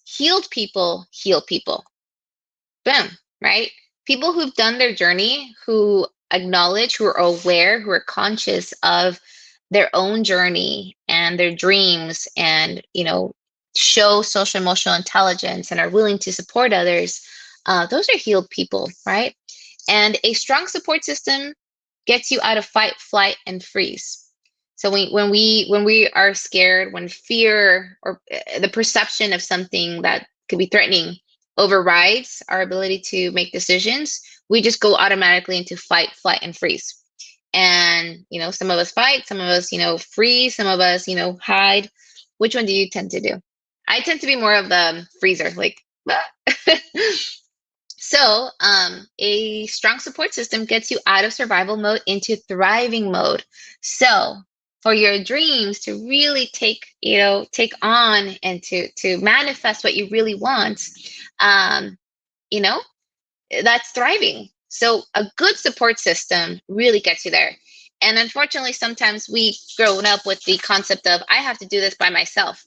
Healed people heal people. Boom, right? People who've done their journey, who acknowledge, who are aware, who are conscious of their own journey and their dreams and, you know, show social emotional intelligence and are willing to support others, those are healed people, right? And a strong support system gets you out of fight, flight, and freeze. So when we are scared, when fear or the perception of something that could be threatening overrides our ability to make decisions, we just go automatically into fight, flight, and freeze. And you know, some of us fight, some of us, you know, freeze, some of us, you know, hide. Which one do you tend to do? I tend to be more of the freezer, like. So, a strong support system gets you out of survival mode into thriving mode. So, for your dreams to really take on and to manifest what you really want, you know, that's thriving. So, a good support system really gets you there. And unfortunately, sometimes we've grown up with the concept of, I have to do this by myself.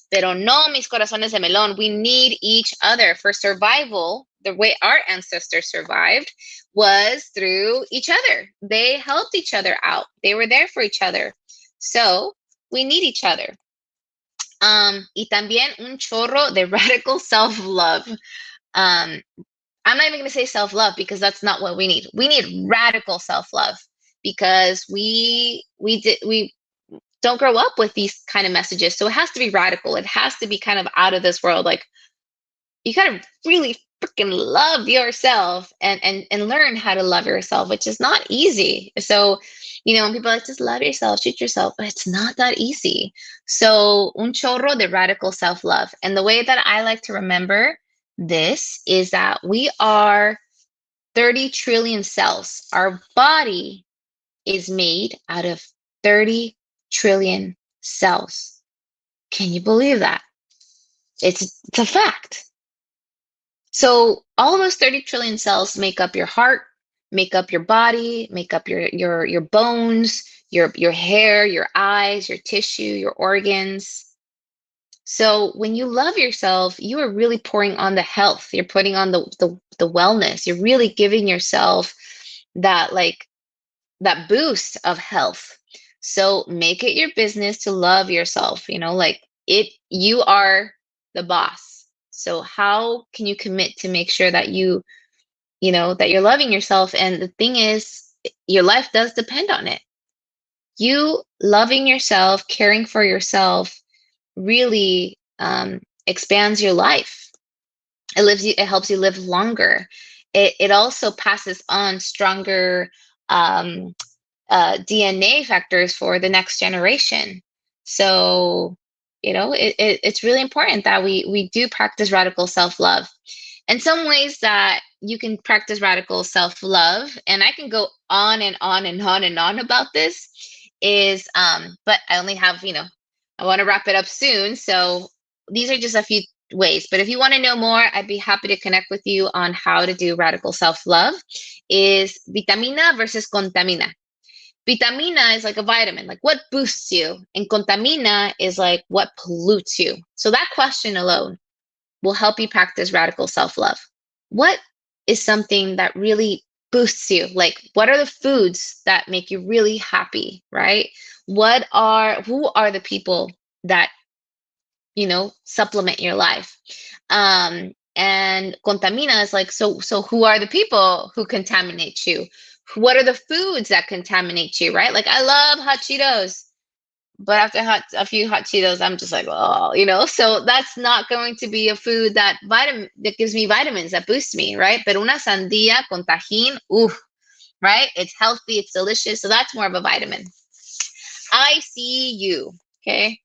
Pero no, mis corazones de melón. We need each other for survival. The way our ancestors survived was through each other. They helped each other out. They were there for each other. So we need each other. Y también un chorro de radical self-love. I'm not even going to say self-love because that's not what we need. We need radical self-love because we don't grow up with these kind of messages. So it has to be radical. It has to be kind of out of this world. Like, you gotta really freaking love yourself and learn how to love yourself, which is not easy. So, you know, when people are like, just love yourself, shoot yourself, but it's not that easy. So, un chorro de radical self-love. And the way that I like to remember this is that we are 30 trillion cells. Our body is made out of 30 trillion cells. Can you believe that? It's a fact. So all of those 30 trillion cells make up your heart, make up your body, make up your bones, your hair, your eyes, your tissue, your organs. So when you love yourself, you are really pouring on the health. You're putting on the wellness. You're really giving yourself that boost of health. So make it your business to love yourself, you know, like you are the boss. So how can you commit to make sure that you know, that you're loving yourself? And the thing is, your life does depend on it. You loving yourself, caring for yourself really expands your life. It helps you live longer. It also passes on stronger DNA factors for the next generation. So, you know, it's really important that we do practice radical self-love. And some ways that you can practice radical self-love, and I can go on and on and on and on about this, is but I only have, I want to wrap it up soon. So these are just a few ways. But if you want to know more, I'd be happy to connect with you on how to do radical self-love. Is vitamina versus contamina. Vitamina is like a vitamin, like what boosts you, and contamina is like what pollutes you. So that question alone will help you practice radical self-love. What is something that really boosts you? Like, what are the foods that make you really happy, right? Who are the people that, supplement your life? And contamina is like, so who are the people who contaminate you? What are the foods that contaminate you, right? Like, I love hot Cheetos, but after a few hot Cheetos, I'm just like, oh. So that's not going to be a food that gives me vitamins, that boosts me, right? But una sandía con tajín, ooh, right? It's healthy, it's delicious. So that's more of a vitamin. ICU, okay?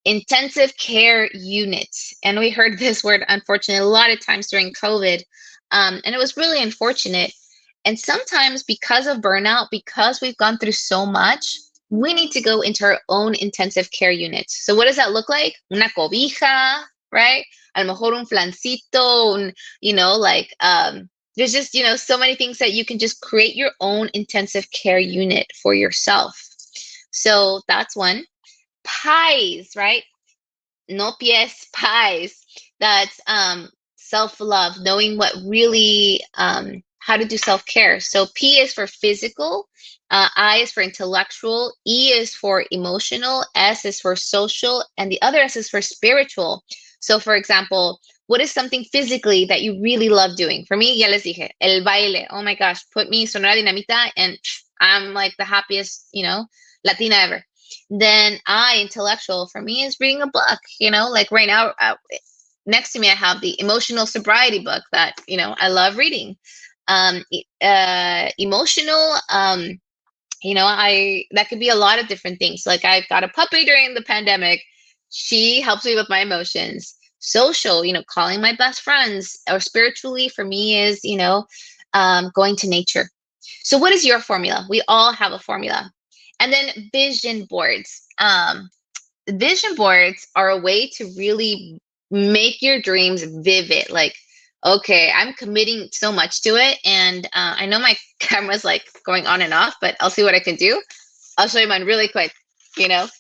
Intensive care units. And we heard this word, unfortunately, a lot of times during COVID. And it was really unfortunate. And sometimes because of burnout, because we've gone through so much, we need to go into our own intensive care units. So what does that look like? Una cobija, right? A lo mejor un flancito, there's just, so many things that you can just create your own intensive care unit for yourself. So that's one. Pies, right? No pies, pies. That's self-love, knowing what really, how to do self-care. So P is for physical, I is for intellectual, E is for emotional, S is for social, and the other S is for spiritual. So for example, what is something physically that you really love doing? For me, ya les dije, el baile. Oh my gosh, put me Sonora Dinamita and I'm like the happiest, Latina ever. Then intellectual for me is reading a book, like right now, next to me, I have the emotional sobriety book that, I love reading. Emotional, that could be a lot of different things. Like I got a puppy during the pandemic. She helps me with my emotions. Social, calling my best friends, or spiritually for me is, going to nature. So what is your formula? We all have a formula. And then vision boards. Vision boards are a way to really make your dreams vivid. Like, okay, I'm committing so much to it. And I know my camera's like going on and off, but I'll see what I can do. I'll show you mine really quick. I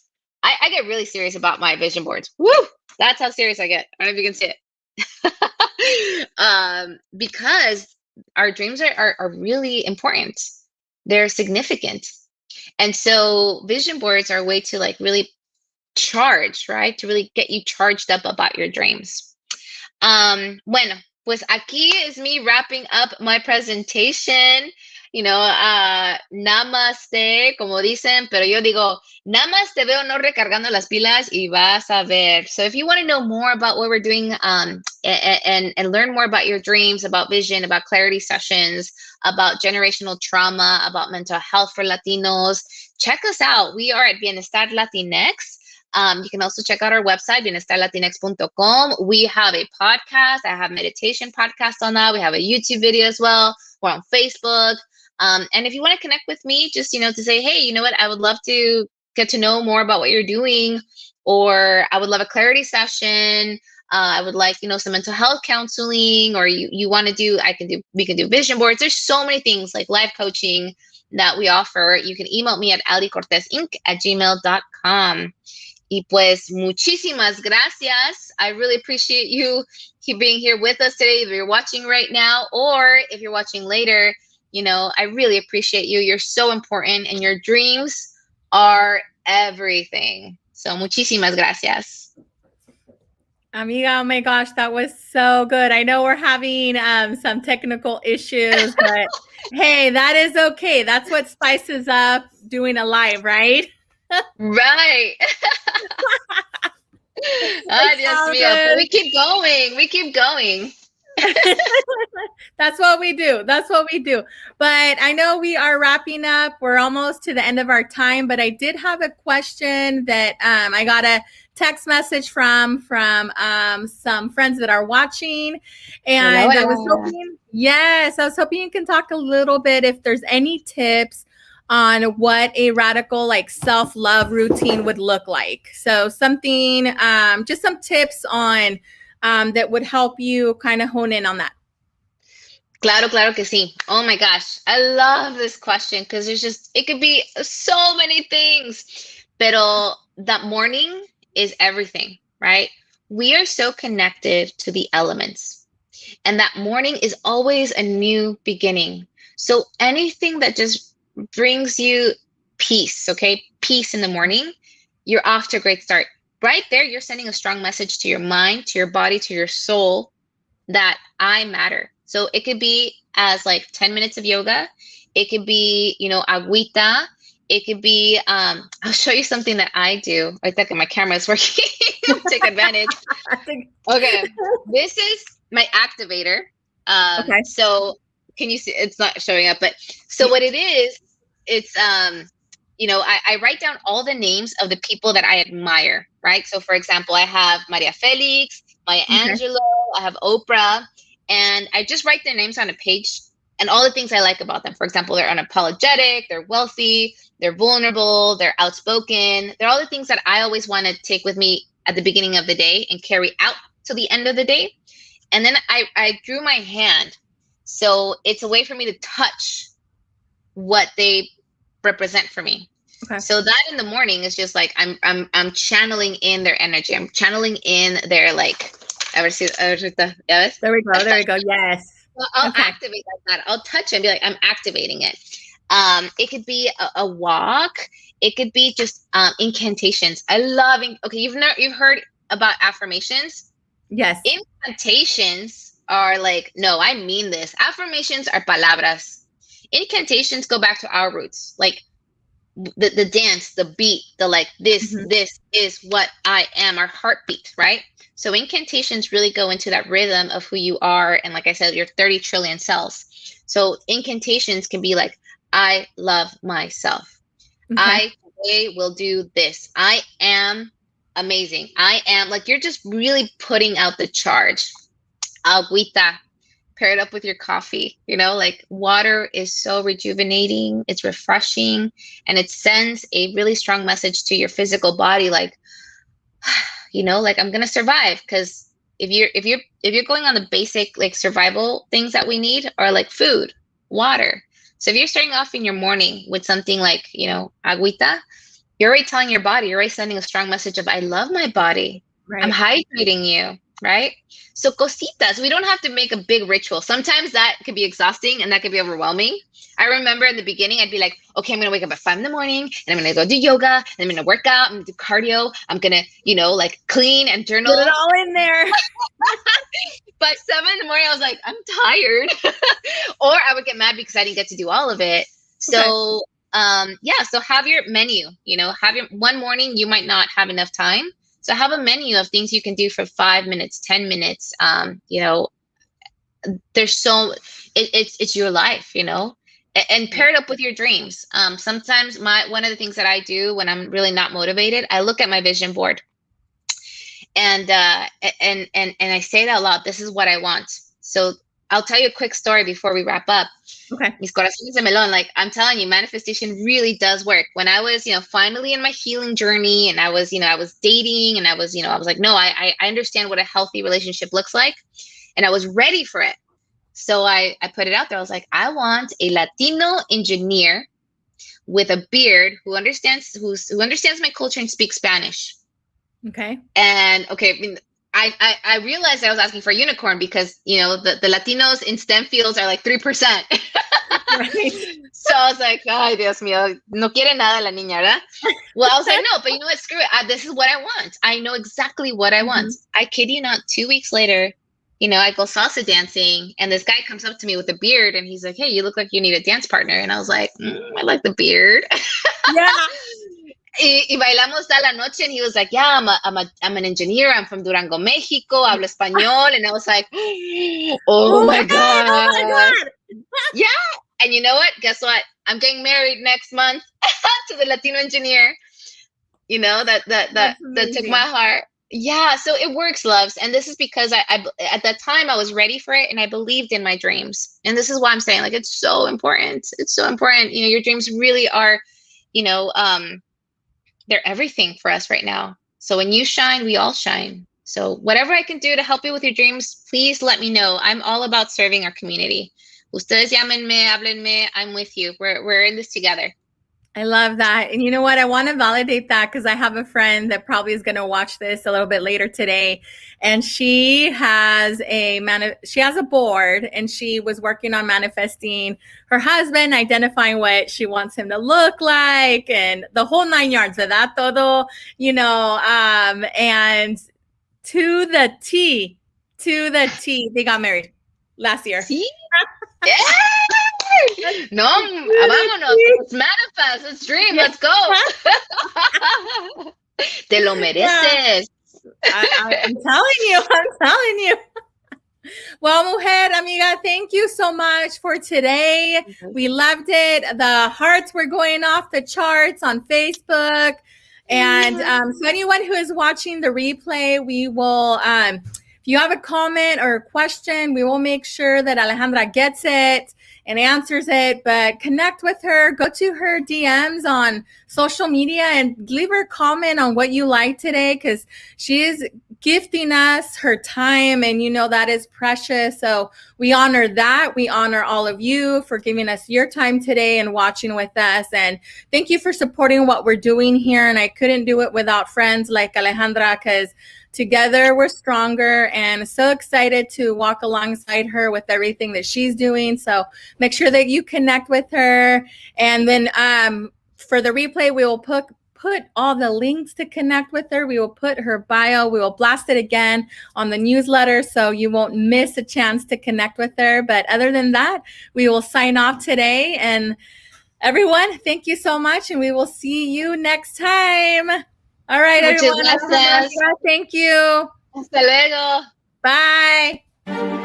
get really serious about my vision boards. Woo! That's how serious I get. I don't know if you can see it. Because our dreams are really important. They're significant. And so vision boards are a way to like really charge, right? To really get you charged up about your dreams. Bueno, pues aquí is me wrapping up my presentation. Namaste, como dicen, pero yo digo, namaste veo no recargando las pilas y vas a ver. So if you want to know more about what we're doing and learn more about your dreams, about vision, about clarity sessions, about generational trauma, about mental health for Latinos, check us out. We are at Bienestar Latinx. You can also check out our website, bienestarlatinx.com. We have a podcast. I have meditation podcast on that. We have a YouTube video as well. We're on Facebook. And if you want to connect with me, just, to say, hey, you know what? I would love to get to know more about what you're doing, or I would love a clarity session. I would like, some mental health counseling, or you want to do, we can do vision boards. There's so many things like life coaching that we offer. You can email me at alicortesinc@gmail.com. Y pues, muchísimas gracias. I really appreciate you being here with us today. If you're watching right now, or if you're watching later, I really appreciate you. You're so important, and your dreams are everything. So, muchísimas gracias. Amiga, oh my gosh, that was so good. I know we're having some technical issues, but hey, that is okay. That's what spices up doing a live, right? Right. Dios mío. But we keep going. That's what we do. That's what we do. But I know we are wrapping up. We're almost to the end of our time, but I did have a question that I got a text message from some friends that are watching. And I was hoping, yes, I was hoping you can talk a little bit if there's any tips on what a radical like self-love routine would look like. So something, just some tips on that would help you kind of hone in on that. Claro que sí. Oh my gosh. I love this question because it could be so many things. Pero that morning is everything, right? We are so connected to the elements. And that morning is always a new beginning. So anything that just brings you peace, okay? Peace in the morning, you're off to a great start. Right there, you're sending a strong message to your mind, to your body, to your soul that I matter. So it could be as like 10 minutes of yoga. It could be, agüita. It could be, I'll show you something that I do. I think my camera is working. Take advantage. Okay. This is my activator. Okay. So can you see, it's not showing up, but so what it is, it's, I write down all the names of the people that I admire, right? So for example, I have Maria Felix, Maya Angelou, I have Oprah, and I just write their names on a page and all the things I like about them. For example, they're unapologetic, they're wealthy, they're vulnerable, they're outspoken. They're all the things that I always want to take with me at the beginning of the day and carry out to the end of the day. And then I drew my hand. So it's a way for me to touch what they represent for me. Okay. So that in the morning is just like I'm channeling in their energy. I'm channeling in their like. There we go. There we go. Yes. I'll activate like that. I'll touch it and be like, I'm activating it. It could be a walk. It could be just incantations. I love. Okay, you've heard about affirmations. Yes. Incantations are like, no, I mean this. Affirmations are palabras. Incantations go back to our roots, like the dance, the beat, the like this is what I am, our heartbeat, right? So incantations really go into that rhythm of who you are. And like I said, your 30 trillion cells. So incantations can be like, I love myself. Okay. I today will do this. I am amazing. I am like, you're just really putting out the charge. Agüita. Pair it up with your coffee, like water is so rejuvenating, it's refreshing, and it sends a really strong message to your physical body, like, like I'm gonna survive. Because if you're going on the basic like survival things that we need are like food, water. So if you're starting off in your morning with something like, agüita, you're already telling your body, you're already sending a strong message of I love my body. Right. I'm hydrating you. Right? So cositas, we don't have to make a big ritual. Sometimes that could be exhausting and that could be overwhelming. I remember in the beginning, I'd be like, okay, I'm going to wake up at 5 in the morning and I'm going to go do yoga and I'm going to work out. I'm going to do cardio. I'm going to, like clean and journal. Put it all in there. By 7 in the morning, I was like, I'm tired. Or I would get mad because I didn't get to do all of it. So, so have your menu, have your one morning, you might not have enough time. So have a menu of things you can do for 5 minutes, 10 minutes. There's it's your life, and pair it up with your dreams. Sometimes one of the things that I do when I'm really not motivated, I look at my vision board and I say it out loud. This is what I want. So I'll tell you a quick story before we wrap up. Okay. Mis corazones de melón. Like I'm telling you, manifestation really does work. When I was, finally in my healing journey and I was dating and I was like, no, I understand what a healthy relationship looks like. And I was ready for it. So I put it out there. I was like, I want a Latino engineer with a beard who understands my culture and speaks Spanish. Okay. And I realized I was asking for a unicorn because, the Latinos in STEM fields are like 3%. Right. So I was like, ay, Dios mío, no quiere nada la niña, ¿verdad? Well, I was like, no, but you know what? Screw it. This is what I want. I know exactly what I want. I kid you not, 2 weeks later, I go salsa dancing and this guy comes up to me with a beard and he's like, hey, you look like you need a dance partner. And I was like, I like the beard. Yeah. y bailamos toda la noche, and he was like, yeah, I'm an engineer. I'm from Durango, Mexico. Hablo español. And I was like, oh my Oh my God. God. Yeah. And you know what? Guess what? I'm getting married next month to the Latino engineer. You know, that took my heart. Yeah, so it works, loves. And this is because I at that time I was ready for it and I believed in my dreams. And this is why I'm saying, like, it's so important. It's so important. You know, your dreams really are, you know, they're everything for us right now. So when you shine, we all shine. So whatever I can do to help you with your dreams, please let me know. I'm all about serving our community. Ustedes llámenme, háblenme. I'm with you. We're in this together. I love that. And you know what? I want to validate that because I have a friend that probably is going to watch this a little bit later today. And she has a board, and she was working on manifesting her husband, identifying what she wants him to look like and the whole 9 yards of that todo, you know, and to the T, they got married last year. Sí. Yeah. No, vámonos. Let's manifest. Let's dream. Let's go. Te lo mereces. I'm telling you. Well, mujer, amiga, thank you so much for today. We loved it. The hearts were going off the charts on Facebook. And so anyone who is watching the replay, we will, if you have a comment or a question, we will make sure that Alejandra gets it and answers it. But connect with her, go to her DMs on social media and leave her a comment on what you like today, because she is gifting us her time, and you know that is precious. So we honor that. We honor all of you for giving us your time today and watching with us. And thank you for supporting what we're doing here. And I couldn't do it without friends like Alejandra, because together we're stronger, and so excited to walk alongside her with everything that she's doing. So make sure that you connect with her. And then for the replay, we will put all the links to connect with her. We will put her bio. We will blast it again on the newsletter, so you won't miss a chance to connect with her. But other than that, we will sign off today. And everyone, thank you so much, and we will see you next time. All right, Muchas everyone. gracias. Thank you. Hasta luego. Bye.